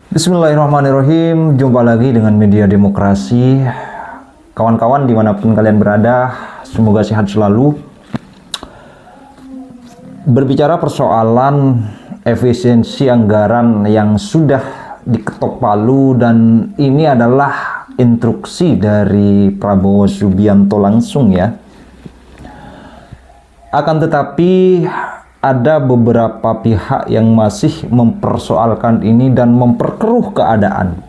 Bismillahirrahmanirrahim. Jumpa lagi dengan Media Demokrasi. Kawan-kawan dimanapun kalian berada, semoga sehat selalu. Berbicara persoalan efisiensi anggaran yang sudah diketok palu, dan ini adalah instruksi dari Prabowo Subianto langsung ya. Akan tetapi ada beberapa pihak yang masih mempersoalkan ini dan memperkeruh keadaan.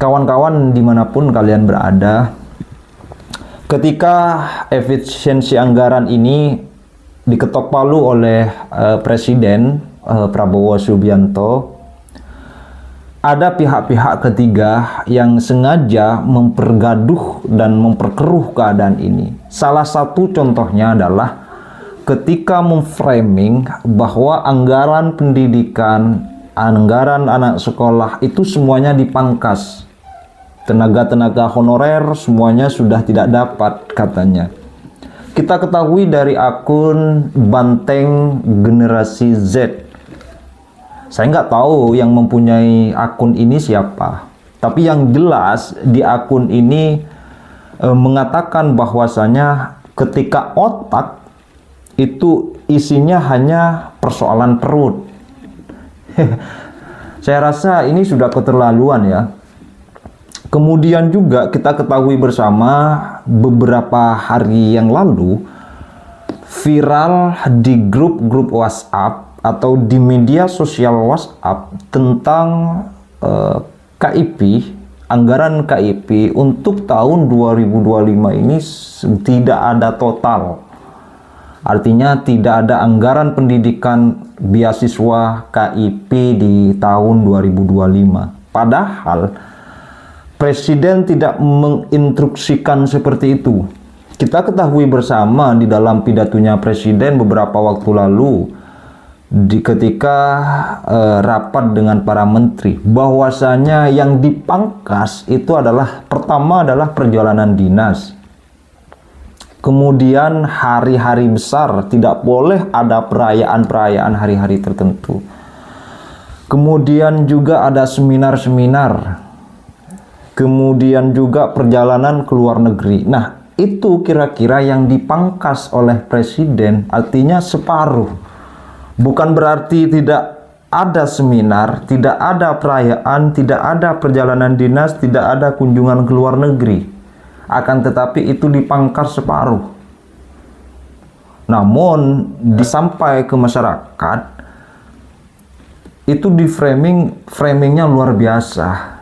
Kawan-kawan dimanapun kalian berada, ketika efisiensi anggaran ini diketok palu oleh Presiden Prabowo Subianto, ada pihak-pihak ketiga yang sengaja mempergaduh dan memperkeruh keadaan ini. Salah satu contohnya adalah ketika memframing bahwa anggaran pendidikan, anggaran anak sekolah itu semuanya dipangkas. Tenaga-tenaga honorer semuanya sudah tidak dapat katanya. Kita ketahui dari akun Banteng Generasi Z. Saya nggak tahu yang mempunyai akun ini siapa. Tapi yang jelas di akun ini mengatakan bahwasanya ketika otak itu isinya hanya persoalan perut. Saya rasa ini sudah keterlaluan ya. Kemudian juga kita ketahui bersama beberapa hari yang lalu viral di grup-grup WhatsApp atau di media sosial WhatsApp tentang KIP, anggaran KIP untuk tahun 2025 ini tidak ada total. Artinya tidak ada anggaran pendidikan beasiswa KIP di tahun 2025. Padahal Presiden tidak menginstruksikan seperti itu. Kita ketahui bersama di dalam pidatonya Presiden beberapa waktu lalu ketika rapat dengan para menteri, bahwasanya yang dipangkas itu adalah pertama adalah perjalanan dinas. Kemudian hari-hari besar, tidak boleh ada perayaan-perayaan hari-hari tertentu. Kemudian juga ada seminar-seminar. Kemudian juga perjalanan ke luar negeri. Nah, itu kira-kira yang dipangkas oleh Presiden, artinya separuh. Bukan berarti tidak ada seminar, tidak ada perayaan, tidak ada perjalanan dinas, tidak ada kunjungan ke luar negeri. Akan tetapi itu dipangkas separuh. Namun disampai ke masyarakat itu di framingnya luar biasa.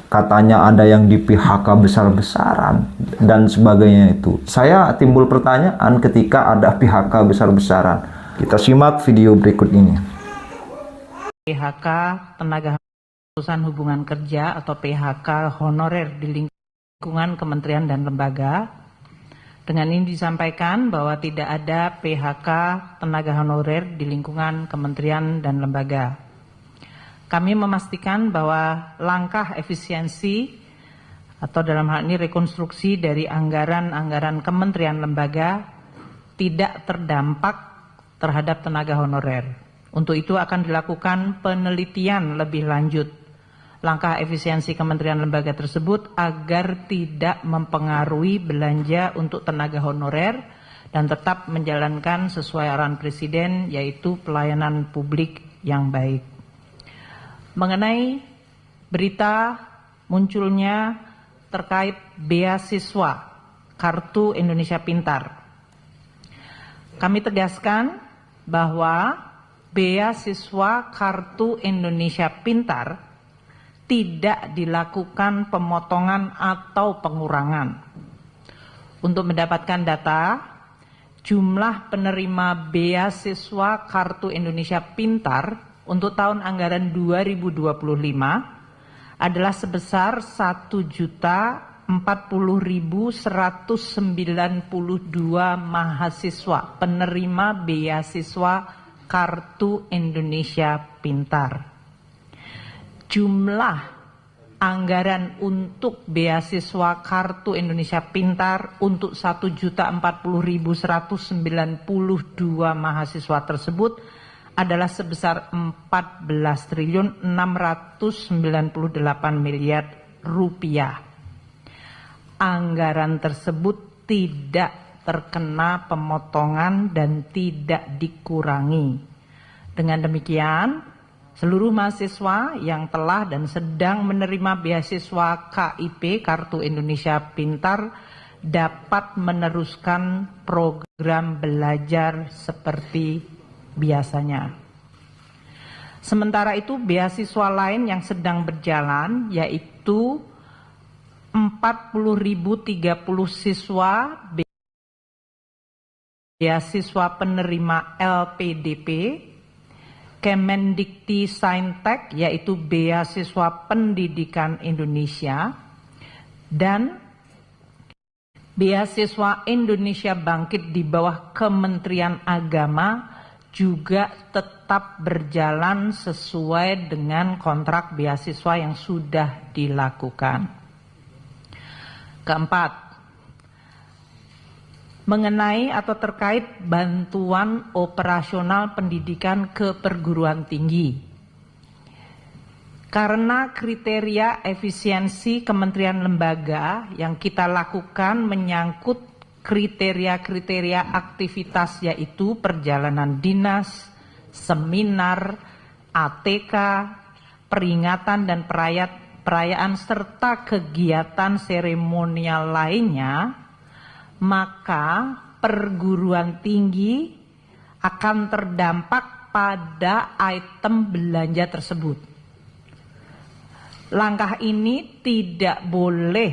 Katanya ada yang di PHK besar-besaran dan sebagainya itu. Saya timbul pertanyaan ketika ada PHK besar-besaran. Kita simak video berikut ini. PHK tenaga urusan hubungan kerja atau PHK honorer di lingkungan kementerian dan lembaga. Dengan ini disampaikan bahwa tidak ada PHK tenaga honorer di lingkungan kementerian dan lembaga. Kami memastikan bahwa langkah efisiensi atau dalam hal ini rekonstruksi dari anggaran-anggaran kementerian lembaga tidak terdampak terhadap tenaga honorer. Untuk itu akan dilakukan penelitian lebih lanjut langkah efisiensi kementerian lembaga tersebut agar tidak mempengaruhi belanja untuk tenaga honorer dan tetap menjalankan sesuai arahan Presiden, yaitu pelayanan publik yang baik. Mengenai berita munculnya terkait beasiswa Kartu Indonesia Pintar, kami tegaskan bahwa beasiswa Kartu Indonesia Pintar tidak dilakukan pemotongan atau pengurangan. Untuk mendapatkan data, jumlah penerima beasiswa Kartu Indonesia Pintar untuk tahun anggaran 2025 adalah sebesar 1.040.192 mahasiswa penerima beasiswa Kartu Indonesia Pintar. Jumlah anggaran untuk beasiswa Kartu Indonesia Pintar untuk 1.040.192 mahasiswa tersebut adalah sebesar 14.698 miliar rupiah. Anggaran tersebut tidak terkena pemotongan dan tidak dikurangi. Dengan demikian, seluruh mahasiswa yang telah dan sedang menerima beasiswa KIP Kartu Indonesia Pintar dapat meneruskan program belajar seperti biasanya. Sementara itu, beasiswa lain yang sedang berjalan yaitu 40.030 siswa beasiswa penerima LPDP, Kemendikti Saintek yaitu beasiswa pendidikan Indonesia, dan beasiswa Indonesia Bangkit di bawah Kementerian Agama juga tetap berjalan sesuai dengan kontrak beasiswa yang sudah dilakukan. Keempat, mengenai atau terkait bantuan operasional pendidikan ke perguruan tinggi. Karena kriteria efisiensi kementerian lembaga yang kita lakukan menyangkut kriteria-kriteria aktivitas yaitu perjalanan dinas, seminar, ATK, peringatan dan perayaan serta kegiatan seremonial lainnya, maka perguruan tinggi akan terdampak pada item belanja tersebut. Langkah ini tidak boleh,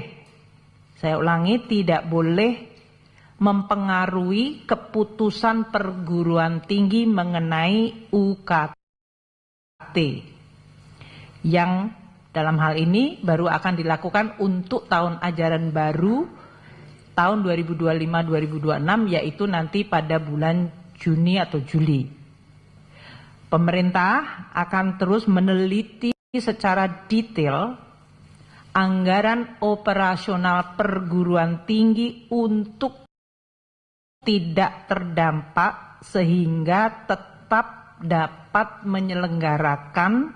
saya ulangi, tidak boleh mempengaruhi keputusan perguruan tinggi mengenai UKT yang dalam hal ini baru akan dilakukan untuk tahun ajaran baru tahun 2025-2026, yaitu nanti pada bulan Juni atau Juli. Pemerintah akan terus meneliti secara detail anggaran operasional perguruan tinggi untuk tidak terdampak sehingga tetap dapat menyelenggarakan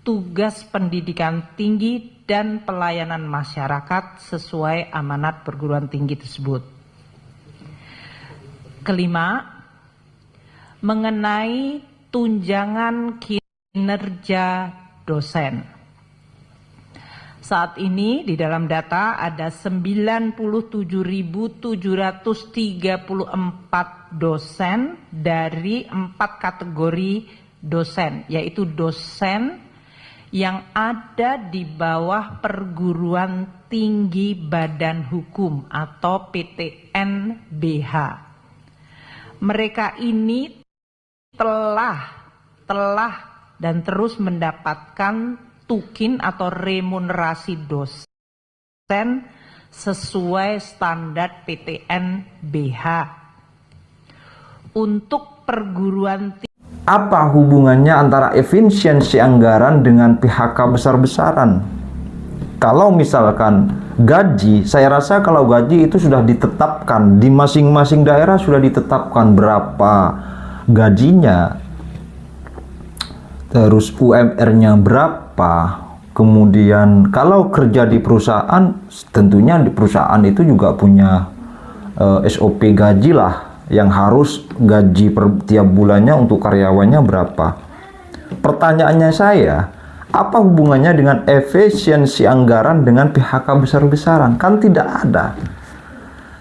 tugas pendidikan tinggi dan pelayanan masyarakat sesuai amanat perguruan tinggi tersebut. Kelima, mengenai tunjangan kinerja dosen. Saat ini di dalam data ada 97.734 dosen dari 4 kategori dosen, yaitu dosen yang ada di bawah perguruan tinggi badan hukum atau PTNBH. Mereka ini telah dan terus mendapatkan tukin atau remunerasi dosen sesuai standar PTNBH. Untuk perguruan tinggi, apa hubungannya antara efisiensi anggaran dengan PHK besar-besaran? Kalau misalkan gaji, saya rasa kalau gaji itu sudah ditetapkan di masing-masing daerah, sudah ditetapkan berapa gajinya, terus UMR-nya berapa. Kemudian kalau kerja di perusahaan, tentunya di perusahaan itu juga punya SOP gaji lah, yang harus gaji per tiap bulannya untuk karyawannya berapa. Pertanyaannya saya, apa hubungannya dengan efisiensi anggaran dengan PHK besar-besaran? Kan tidak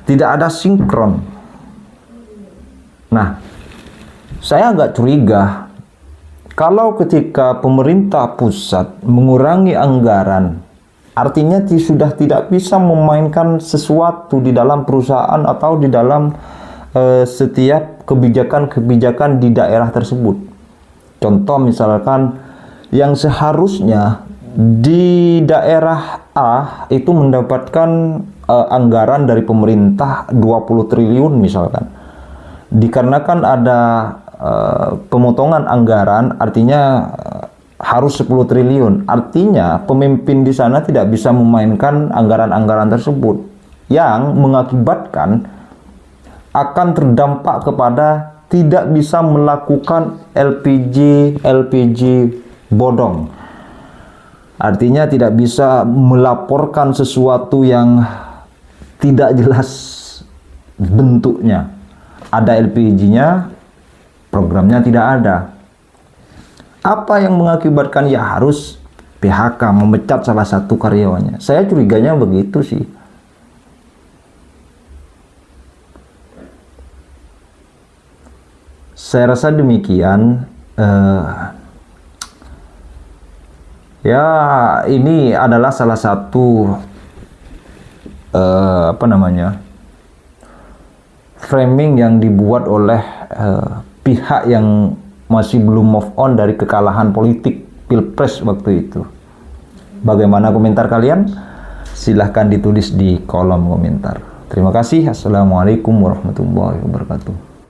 ada sinkron. Nah, saya agak curiga kalau ketika pemerintah pusat mengurangi anggaran, artinya sudah tidak bisa memainkan sesuatu di dalam perusahaan atau di dalam setiap kebijakan-kebijakan di daerah tersebut. Contoh misalkan yang seharusnya di daerah A itu mendapatkan anggaran dari pemerintah 20 triliun misalkan. Dikarenakan ada pemotongan anggaran, artinya harus 10 triliun. Artinya pemimpin di sana tidak bisa memainkan anggaran-anggaran tersebut, yang mengakibatkan akan terdampak kepada tidak bisa melakukan LPG bodong. Artinya tidak bisa melaporkan sesuatu yang tidak jelas bentuknya. Ada LPG-nya, programnya tidak ada. Apa yang mengakibatkan ya harus PHK, memecat salah satu karyawannya? Saya curiganya begitu sih. Saya rasa demikian. Ya, ini adalah salah satu framing yang dibuat oleh pihak yang masih belum move on dari kekalahan politik Pilpres waktu itu. Bagaimana komentar kalian? Silahkan ditulis di kolom komentar. Terima kasih. Assalamualaikum warahmatullahi wabarakatuh.